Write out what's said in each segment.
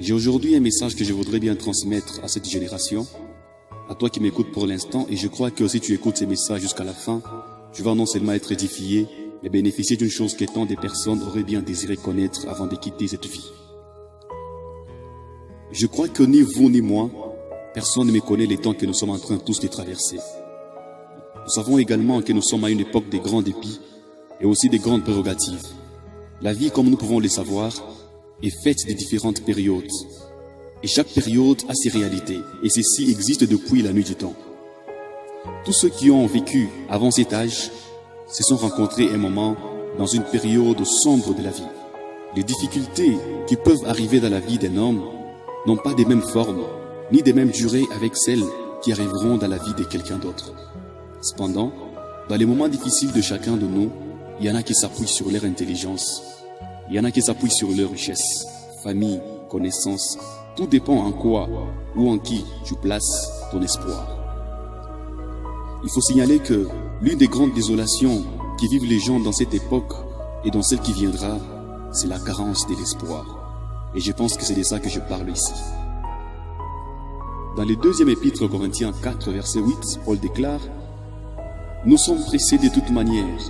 J'ai aujourd'hui un message que je voudrais bien transmettre à cette génération, à toi qui m'écoutes pour l'instant, et je crois que si tu écoutes ces messages jusqu'à la fin, tu vas non seulement être édifié, mais bénéficier d'une chose que tant des personnes auraient bien désiré connaître avant de quitter cette vie. Je crois que ni vous ni moi, personne ne me connaît les temps que nous sommes en train tous de traverser. Nous savons également que nous sommes à une époque des grands dépits et aussi des grandes prérogatives. La vie, comme nous pouvons le savoir, est faite de différentes périodes. Et chaque période a ses réalités, et ceci existe depuis la nuit du temps. Tous ceux qui ont vécu avant cet âge se sont rencontrés un moment dans une période sombre de la vie. Les difficultés qui peuvent arriver dans la vie d'un homme n'ont pas des mêmes formes, ni des mêmes durées avec celles qui arriveront dans la vie de quelqu'un d'autre. Cependant, dans les moments difficiles de chacun de nous, il y en a qui s'appuient sur leur intelligence, il y en a qui s'appuient sur leur richesse, famille, connaissances. Tout dépend en quoi ou en qui tu places ton espoir. Il faut signaler que l'une des grandes désolations qui vivent les gens dans cette époque et dans celle qui viendra, c'est la carence de l'espoir. Et je pense que c'est de ça que je parle ici. Dans le deuxième épître aux Corinthiens 4, verset 8, Paul déclare « Nous sommes pressés de toute manière,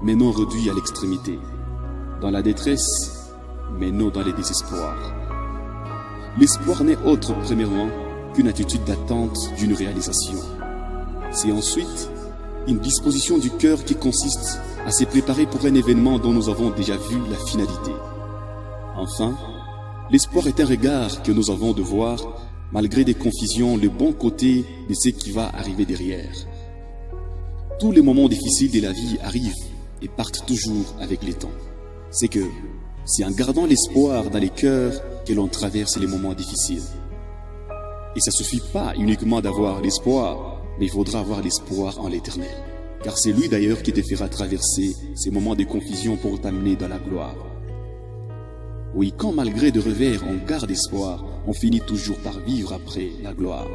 mais non réduits à l'extrémité, dans la détresse, mais non dans les désespoirs. » L'espoir n'est autre, premièrement, qu'une attitude d'attente d'une réalisation. C'est ensuite une disposition du cœur qui consiste à se préparer pour un événement dont nous avons déjà vu la finalité. Enfin, l'espoir est un regard que nous avons de voir, malgré des confusions, le bon côté de ce qui va arriver derrière. Tous les moments difficiles de la vie arrivent et partent toujours avec les temps. C'est que c'est en gardant l'espoir dans les cœurs que l'on traverse les moments difficiles. Et ça ne suffit pas uniquement d'avoir l'espoir, mais il faudra avoir l'espoir en l'Éternel. Car c'est lui d'ailleurs qui te fera traverser ces moments de confusion pour t'amener dans la gloire. Oui, quand malgré de revers on garde espoir, on finit toujours par vivre après la gloire.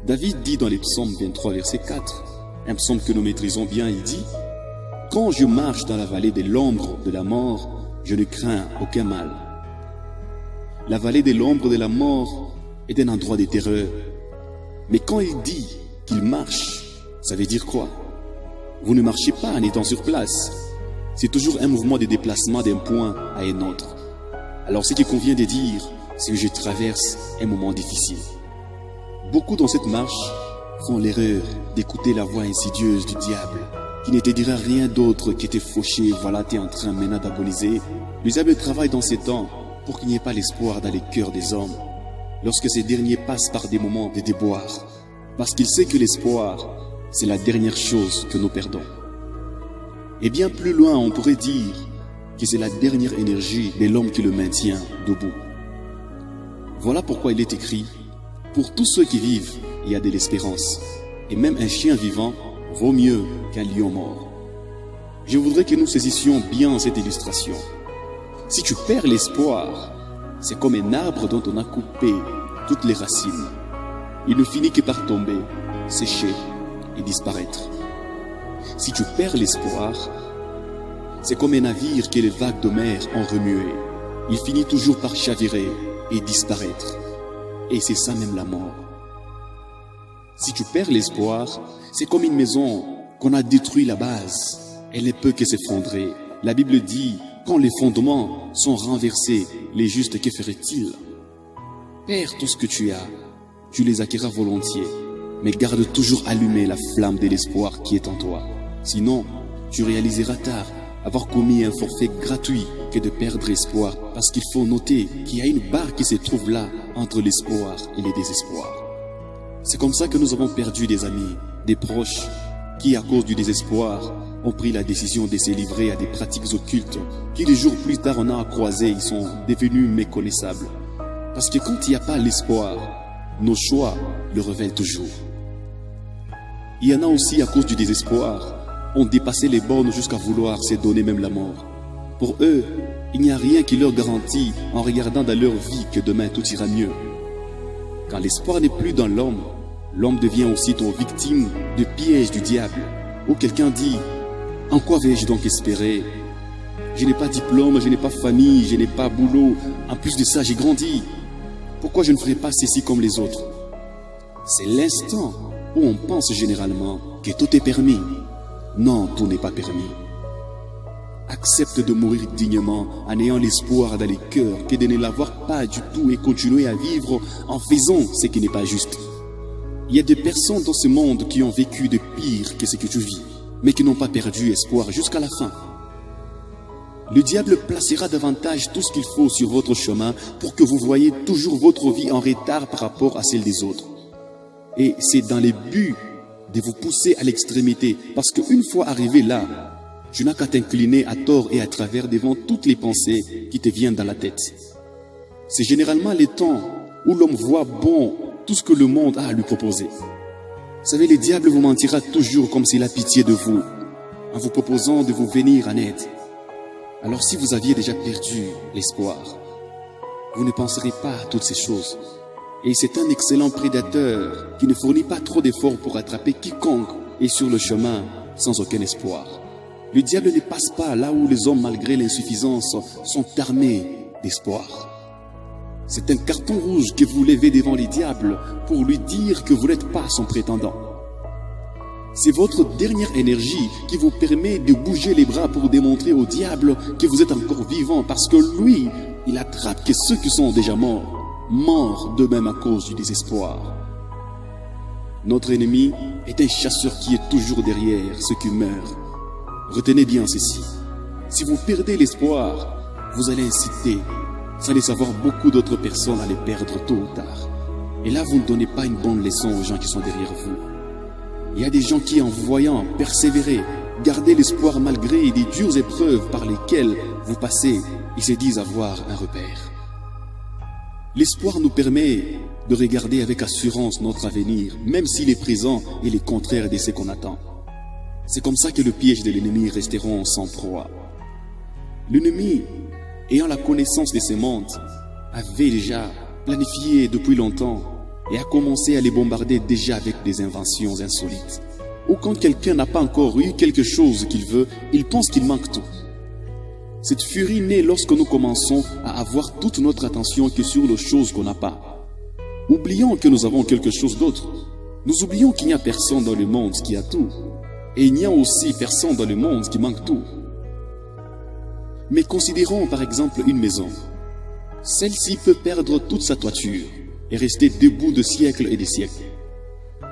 David dit dans les psaumes 23, verset 4, un psaume que nous maîtrisons bien, il dit « Quand je marche dans la vallée de l'ombre de la mort, je ne crains aucun mal. » La vallée de l'ombre de la mort est un endroit de terreur. Mais quand il dit qu'il marche, ça veut dire quoi? Vous ne marchez pas en étant sur place. C'est toujours un mouvement de déplacement d'un point à un autre. Alors ce qu'il convient de dire, c'est que je traverse un moment difficile. Beaucoup dans cette marche font l'erreur d'écouter la voix insidieuse du diable, qui ne te dira rien d'autre que t'es fauché, voilà t'es en train maintenant d'agoniser. Le diable travaille dans ces temps pour qu'il n'y ait pas l'espoir dans les cœurs des hommes, lorsque ces derniers passent par des moments de déboire, parce qu'il sait que l'espoir, c'est la dernière chose que nous perdons. Et bien plus loin, on pourrait dire que c'est la dernière énergie de l'homme qui le maintient debout. Voilà pourquoi il est écrit, pour tous ceux qui vivent, il y a de l'espérance, et même un chien vivant vaut mieux qu'un lion mort. Je voudrais que nous saisissions bien cette illustration. Si tu perds l'espoir, c'est comme un arbre dont on a coupé toutes les racines. Il ne finit que par tomber, sécher et disparaître. Si tu perds l'espoir, c'est comme un navire que les vagues de mer ont remué. Il finit toujours par chavirer et disparaître. Et c'est ça même la mort. Si tu perds l'espoir, c'est comme une maison qu'on a détruit la base. Elle ne peut que s'effondrer. La Bible dit, quand les fondements sont renversés, les justes, que feraient-ils? Perds tout ce que tu as, tu les acquerras volontiers, mais garde toujours allumée la flamme de l'espoir qui est en toi. Sinon, tu réaliseras tard avoir commis un forfait gratuit que de perdre espoir, parce qu'il faut noter qu'il y a une barre qui se trouve là entre l'espoir et le désespoir. C'est comme ça que nous avons perdu des amis, des proches, qui à cause du désespoir ont pris la décision de se livrer à des pratiques occultes qui des jours plus tard on a croisé, ils sont devenus méconnaissables. Parce que quand il n'y a pas l'espoir, nos choix le révèlent toujours. Il y en a aussi à cause du désespoir, ont dépassé les bornes jusqu'à vouloir se donner même la mort. Pour eux, il n'y a rien qui leur garantit en regardant dans leur vie que demain tout ira mieux. Quand l'espoir n'est plus dans l'homme, l'homme devient aussitôt victime de pièges du diable, où quelqu'un dit « En quoi vais-je donc espérer ? Je n'ai pas de diplôme, je n'ai pas de famille, je n'ai pas de boulot. En plus de ça, j'ai grandi. Pourquoi je ne ferai pas ceci comme les autres? C'est l'instant où on pense généralement que tout est permis. Non, tout n'est pas permis. Accepte de mourir dignement en ayant l'espoir dans les cœurs que de ne l'avoir pas du tout et continuer à vivre en faisant ce qui n'est pas juste. Il y a des personnes dans ce monde qui ont vécu de pire que ce que tu vis, mais qui n'ont pas perdu espoir jusqu'à la fin. Le diable placera davantage tout ce qu'il faut sur votre chemin pour que vous voyez toujours votre vie en retard par rapport à celle des autres. Et c'est dans le but de vous pousser à l'extrémité, parce qu'une fois arrivé là, tu n'as qu'à t'incliner à tort et à travers devant toutes les pensées qui te viennent dans la tête. C'est généralement les temps où l'homme voit bon tout ce que le monde a à lui proposer. Vous savez, le diable vous mentira toujours comme s'il a pitié de vous, en vous proposant de vous venir en aide. Alors si vous aviez déjà perdu l'espoir, vous ne penserez pas à toutes ces choses. Et c'est un excellent prédateur qui ne fournit pas trop d'efforts pour attraper quiconque est sur le chemin sans aucun espoir. Le diable ne passe pas là où les hommes, malgré l'insuffisance, sont armés d'espoir. C'est un carton rouge que vous levez devant les diables pour lui dire que vous n'êtes pas son prétendant. C'est votre dernière énergie qui vous permet de bouger les bras pour démontrer au diable que vous êtes encore vivant, parce que lui, il attrape que ceux qui sont déjà morts d'eux-mêmes à cause du désespoir. Notre ennemi est un chasseur qui est toujours derrière ceux qui meurent. Retenez bien ceci. Si vous perdez l'espoir, vous allez inciter, sans le savoir, beaucoup d'autres personnes à les perdre tôt ou tard. Et là, vous ne donnez pas une bonne leçon aux gens qui sont derrière vous. Il y a des gens qui, en voyant persévérer, garder l'espoir malgré les dures épreuves par lesquelles vous passez, ils se disent avoir un repère. L'espoir nous permet de regarder avec assurance notre avenir, même s'il est présent et le contraire de ce qu'on attend. C'est comme ça que le piège de l'ennemi resteront sans proie. L'ennemi, ayant la connaissance de ce monde, avait déjà planifié depuis longtemps et a commencé à les bombarder déjà avec des inventions insolites. Ou quand quelqu'un n'a pas encore eu quelque chose qu'il veut, il pense qu'il manque tout. Cette furie naît lorsque nous commençons à avoir toute notre attention que sur les choses qu'on n'a pas. Oublions que nous avons quelque chose d'autre. Nous oublions qu'il n'y a personne dans le monde qui a tout. Et il n'y a aussi personne dans le monde qui manque tout. Mais considérons par exemple une maison. Celle-ci peut perdre toute sa toiture et rester debout de siècles et des siècles.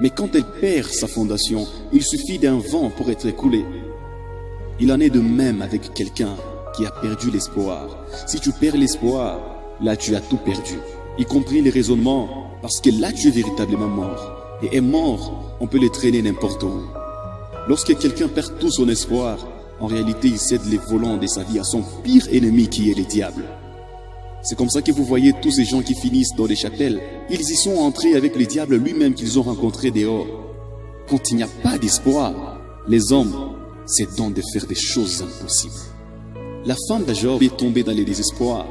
Mais quand elle perd sa fondation, il suffit d'un vent pour être écoulée. Il en est de même avec quelqu'un qui a perdu l'espoir. Si tu perds l'espoir, là tu as tout perdu, y compris les raisonnements, parce que là tu es véritablement mort. Et est mort, on peut le traîner n'importe où. Lorsque quelqu'un perd tout son espoir, en réalité il cède les volants de sa vie à son pire ennemi qui est le diable. C'est comme ça que vous voyez tous ces gens qui finissent dans les chapelles. Ils y sont entrés avec le diable lui-même qu'ils ont rencontré dehors. Quand il n'y a pas d'espoir, les hommes se donnent de faire des choses impossibles. La femme de Job est tombée dans le désespoir,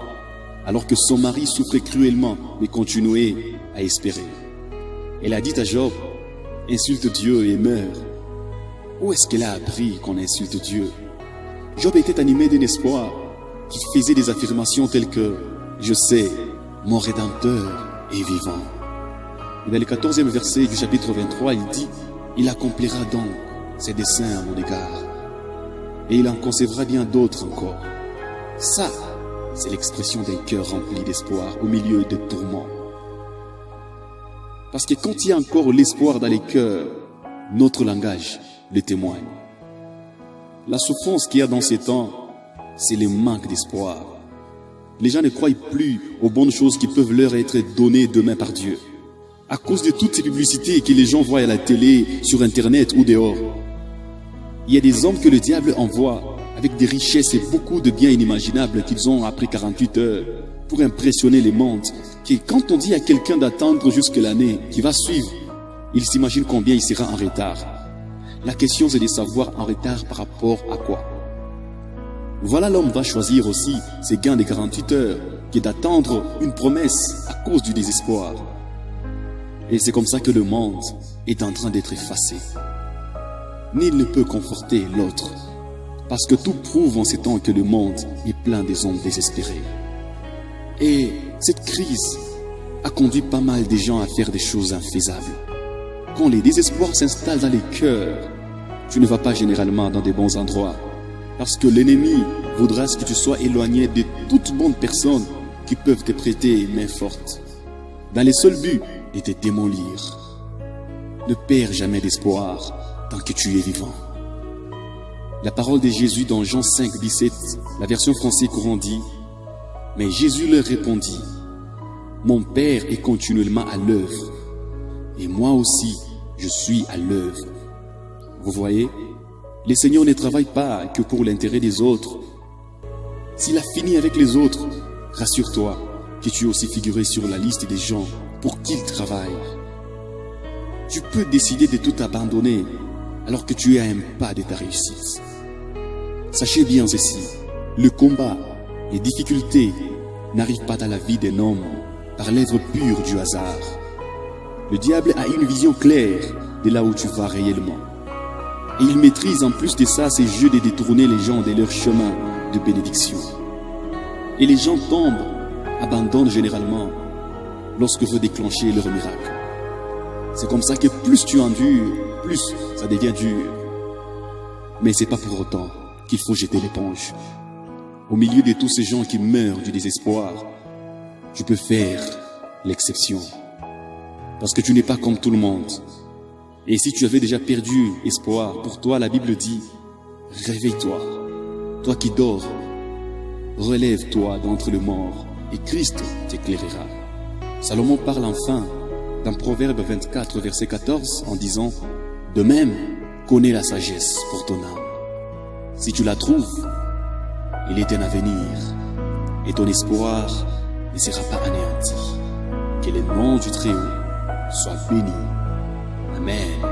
alors que son mari souffrait cruellement, mais continuait à espérer. Elle a dit à Job, insulte Dieu et meurt. Où est-ce qu'elle a appris qu'on insulte Dieu? Job était animé d'un espoir qui faisait des affirmations telles que « Je sais, mon Rédempteur est vivant ». Et dans le 14e verset du chapitre 23, il dit « Il accomplira donc ses desseins à mon égard, et il en concevra bien d'autres encore. » Ça, c'est l'expression d'un cœur rempli d'espoir au milieu de tourments. Parce que quand il y a encore l'espoir dans les cœurs, notre langage le témoigne. La souffrance qu'il y a dans ces temps, c'est le manque d'espoir. Les gens ne croient plus aux bonnes choses qui peuvent leur être données demain par Dieu. À cause de toutes ces publicités que les gens voient à la télé, sur Internet ou dehors. Il y a des hommes que le diable envoie avec des richesses et beaucoup de biens inimaginables qu'ils ont après 48 heures pour impressionner les mondes. Et quand on dit à quelqu'un d'attendre jusque l'année qui va suivre, il s'imagine combien il sera en retard. La question c'est de savoir en retard par rapport à quoi. Voilà, l'homme va choisir aussi ses gains de 48 heures que d'attendre une promesse à cause du désespoir. Et c'est comme ça que le monde est en train d'être effacé. Nul ne peut conforter l'autre. Parce que tout prouve en ces temps que le monde est plein des hommes désespérés. Et cette crise a conduit pas mal de gens à faire des choses infaisables. Quand les désespoirs s'installent dans les cœurs, tu ne vas pas généralement dans des bons endroits. Parce que l'ennemi voudra que tu sois éloigné de toute bonne personne qui peuvent te prêter main forte, dans le seul but de te démolir. Ne perds jamais d'espoir tant que tu es vivant. La parole de Jésus dans Jean 5, 17, la version française courant dit: « Mais Jésus leur répondit, mon Père est continuellement à l'œuvre, et moi aussi je suis à l'œuvre. » Vous voyez, le Seigneur ne travaille pas que pour l'intérêt des autres. S'il a fini avec les autres, rassure-toi que tu es aussi figuré sur la liste des gens pour qui il travaille. Tu peux décider de tout abandonner alors que tu es à un pas de ta réussite. Sachez bien ceci, le combat, les difficultés n'arrivent pas dans la vie d'un homme par l'œuvre pure du hasard. Le diable a une vision claire de là où tu vas réellement. Et il maîtrise en plus de ça ses jeux de détourner les gens de leur chemin de bénédiction. Et les gens tombent, abandonnent généralement lorsque veut déclencher leur miracle. C'est comme ça que plus tu endures, plus ça devient dur. Mais c'est pas pour autant qu'il faut jeter l'éponge. Au milieu de tous ces gens qui meurent du désespoir, tu peux faire l'exception. Parce que tu n'es pas comme tout le monde. Et si tu avais déjà perdu espoir, pour toi la Bible dit: réveille-toi, toi qui dors, relève-toi d'entre les morts, et Christ t'éclairera. Salomon parle enfin dans Proverbe 24, verset 14, en disant: de même, connais la sagesse pour ton âme. Si tu la trouves, il est un avenir, et ton espoir ne sera pas anéanti. Que le nom du Très-Haut soit béni. Amen.